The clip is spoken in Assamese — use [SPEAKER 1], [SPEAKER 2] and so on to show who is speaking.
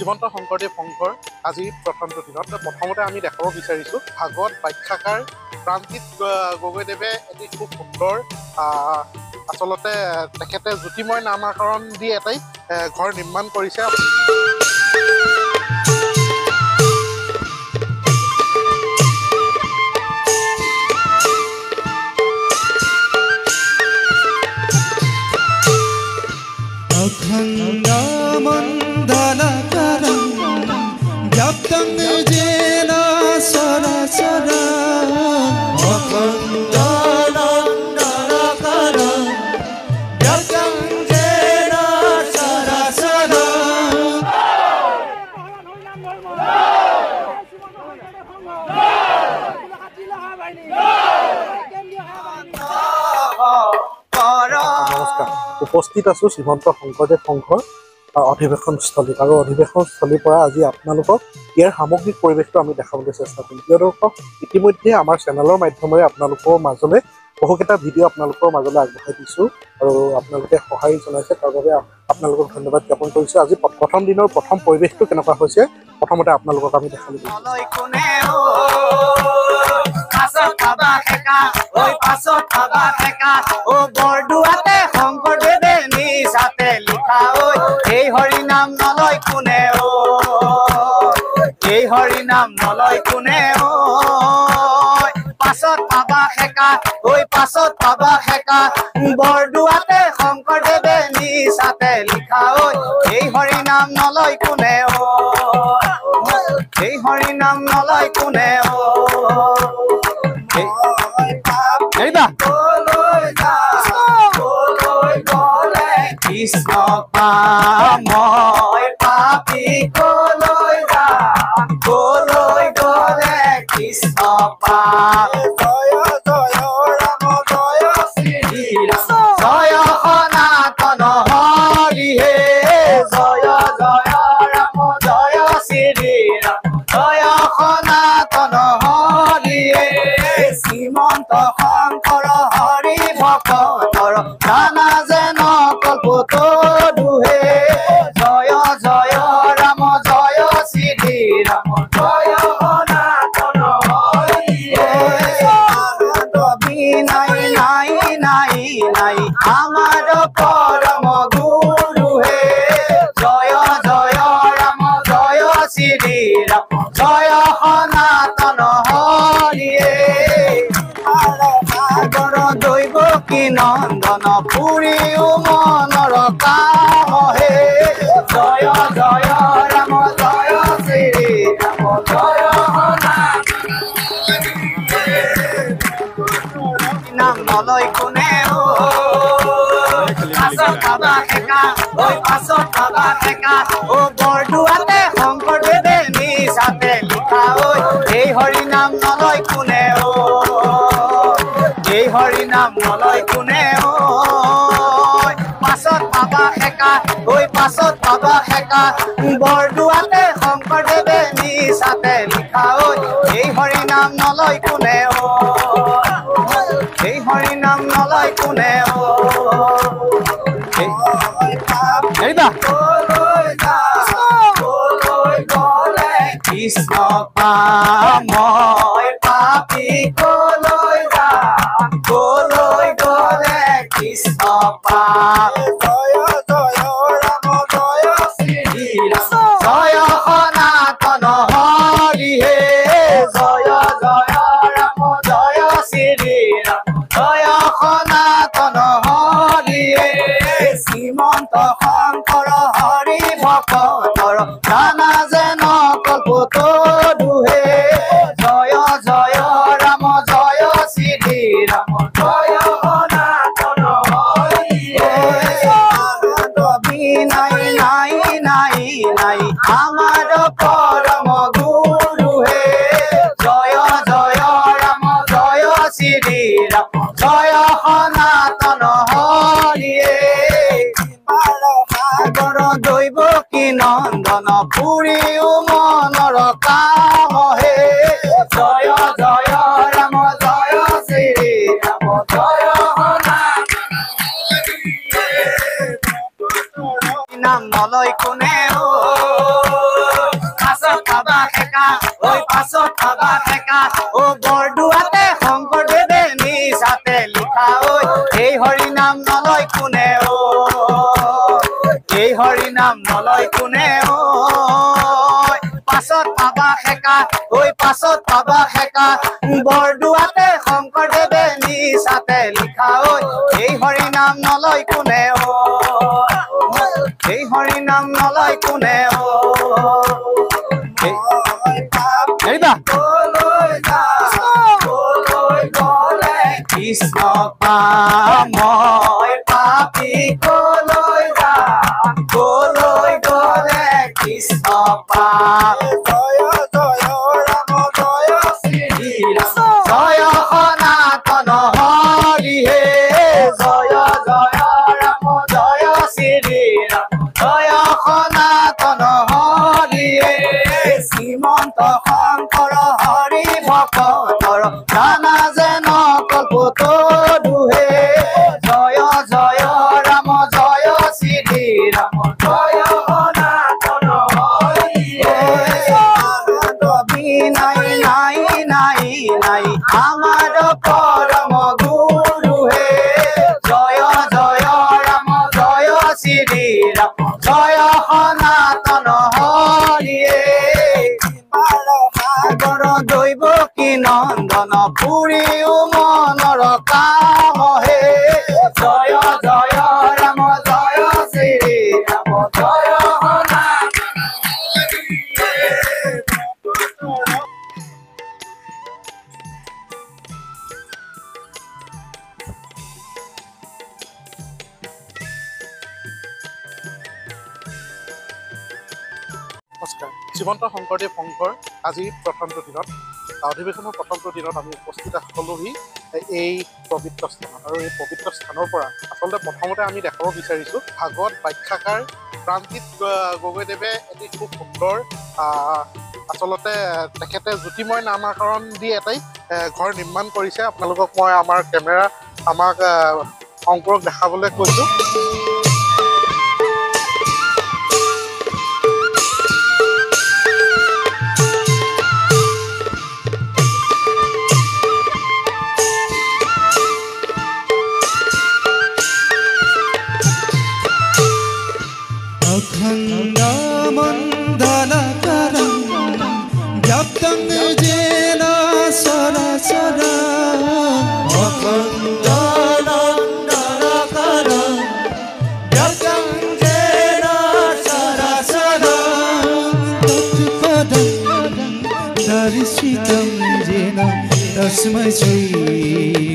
[SPEAKER 1] শ্ৰীমন্ত শংকৰদেৱ সংঘৰ আজি প্ৰথমটো দিনত প্ৰথমতে আমি দেখাব বিচাৰিছোঁ ভাগৱত ব্যাখ্যাকাৰ প্ৰাণজিৎ গগৈদেৱে এটি খুব সুন্দৰ আচলতে তেখেতে জ্যোতিময় নামাকৰণ দি এটাই ঘৰ নিৰ্মাণ কৰিছে।
[SPEAKER 2] व्याप्तं येन सरासरा अखण्डानन्दनकरं व्याप्तं येन सरासरा
[SPEAKER 1] নমস্কাৰ, উপস্থিত আছোঁ শ্ৰীমন্ত শংকৰদেৱ সংঘৰ অধিৱেশনস্থলীত আৰু অধিৱেশনস্থলীৰ পৰা আজি আপোনালোকক ইয়াৰ সামগ্ৰিক পৰিৱেশটো আমি দেখাবলৈ চেষ্টা কৰিম। প্ৰিয় দৰ্শক, ইতিমধ্যে আমাৰ চেনেলৰ মাধ্যমেৰে আপোনালোকৰ মাজলৈ বহুকেইটা ভিডিঅ' আপোনালোকৰ মাজলৈ আগবঢ়াই দিছোঁ আৰু আপোনালোকে সহায় জনাইছে, তাৰ বাবে আপোনালোকক ধন্যবাদ জ্ঞাপন কৰিছোঁ। আজি প্ৰথম দিনৰ প্ৰথম পৰিৱেশটো কেনেকুৱা হৈছে প্ৰথমতে আপোনালোকক আমি দেখালোঁ।
[SPEAKER 3] এই হৰিনাম নলয় কোনে ও, এই হৰিনাম নলয় কোনে ও, পাছত পাবা সেকা, ঐ পাছত পাবা সেকা, বৰদোৱাতে শংকৰদেৱে নিচাতে লিখা ঐ, এই হৰিনাম নলয় কোনে ও, এই হৰিনাম নলয় কোনে ও, কৃষ্ণ মই পাপী কলৈ যাম, কলৈ গলে কৃষ্ণ পাম, জয় জয় ৰাম জয় শ্ৰী ৰাম, জয় সনাতন হৰি হে, জয় জয় ৰাম জয় শ্ৰী ৰাম, জয় সনাতন হৰি হে, শ্ৰীমন্ত শংকৰ হৰি ভকতৰ জানা যেন কল্পত দুহে, জয় জয় ৰাম জয় শ্ৰী ৰাম, জয় সনাতন হৰি হে, নাই নাই নাই নাই আমাৰ পৰম গুৰু হে, জয় জয় ৰাম জয় শ্ৰী ৰাম, জয় সনাতন হৰি হে, সাগৰ দৈৱ কি নন্দন পুৰীও মনৰ কাম হে, জয় জয় ৰাম জয় শ্ৰী ৰাম, জয় নাম নলয় কোনে ও, পাছত পাবা সেকা, ঐ পাছত পাবা সেকা, ও বৰদোৱাতে শংকৰদেৱে নিচাতে লিখা ঐ, এই হৰিনাম নলয় কোনে ও, এই হৰিনাম নলয় কোনে ও, পাছত পাবা সেকা, ঐ পাছত পাবা সেকা, বৰদোৱাতে শংকৰদেৱে নিচাতে লিখা ঐ, এই হৰিনাম নলয় কোনে ও, এই হৰিনাম নলয় কোনে ও, কৃষ্ণ পাম মই পাপী কলৈ যাম, কলৈ গলে কৃষ্ণ পাম, জয় জয় ৰাম জয় শ্ৰী ৰাম, জয় সনাতন হৰি হে, জয় জয় ৰাম জয় শ্ৰী ৰাম, জয় সনাতন হৰি হে, শ্ৰীমন্ত শংকৰ হৰি ভকতৰ জানা যেন কল্পত দুহে, জয় জয় ৰাম জয় শ্ৰী ৰাম, জয় সনাতন হৰি হে, নাই নাই নাই নাই আমাৰ পৰম গুৰু হে, জয় জয় ৰাম জয় শ্ৰী ৰাম, জয় সনাতন হৰি হে, সাগৰ দৈৱ কি নন্দন পুৰীও মনৰ কাম হে, জয় জয় ৰাম জয় শ্ৰী ৰাম, জয় নাম নলয় কোনে ও, নাম নলয় কোনে ও এই হৰি নাম নলয় কোনে ও পাছত পাবা হেকা ঐ পাছত পাবা হেকা বৰদুৱাতে শংকৰদেৱে নিচাতে লিখা ঐ এই হৰি নাম নলয় কোনে ও এই হৰি নাম নলয় কোনে ও কৃষ্ণ মই পাপী কলৈ যাম কলৈ গলে কৃষ্ণ পাম জয় জয় ৰাম জয় শ্ৰী ৰাম জয় সনাতন হৰি হে জয় জয় ৰাম জয় শ্ৰী ৰাম জয় সনাতন হৰি হে শ্ৰীমন্ত শংকৰ হৰি ভকতৰ জানা যেন কল্পতো দুহে জয় জয় ৰাম জয় শ্ৰী ৰাম জয় সনাতন হৰি নাই নাই নাই নাই আমাৰ পৰম গুৰু হে জয় জয় ৰাম জয় শ্ৰী ৰাম জয় সনাতন হৰি সাগৰ দৈৱ কি নন্দন পুৰীও মনৰ কাম হে জয় জয় ৰাম জয় শ্ৰী ৰাম জয়
[SPEAKER 1] নমস্কাৰ শ্ৰীমন্ত শংকৰদেৱ সংঘৰ আজি প্ৰথমটো দিনত অধিৱেশনৰ প্ৰথমটো দিনত আমি উপস্থিত হ'লোহি এই পবিত্ৰ স্থানত আৰু এই পবিত্ৰ স্থানৰ পৰা আচলতে প্ৰথমতে আমি দেখাব বিচাৰিছোঁ ভাগৱত ব্যাখ্যাকাৰ প্ৰাণজিৎ গগৈদেৱে এটি খুব সুন্দৰ আচলতে তেখেতে জ্যোতিময় নামাকৰণ দি এটাই ঘৰ নিৰ্মাণ কৰিছে আপোনালোকক মই আমাৰ কেমেৰা আমাক শংকৰক দেখাবলৈ কৈছোঁ
[SPEAKER 2] अखण्डमण्डलकरं व्याप्तं येन सरासरम् अखण्डमण्डलकरं व्याप्तं येन सरासरम् तत्पदं दर्शितं येन तस्मै श्री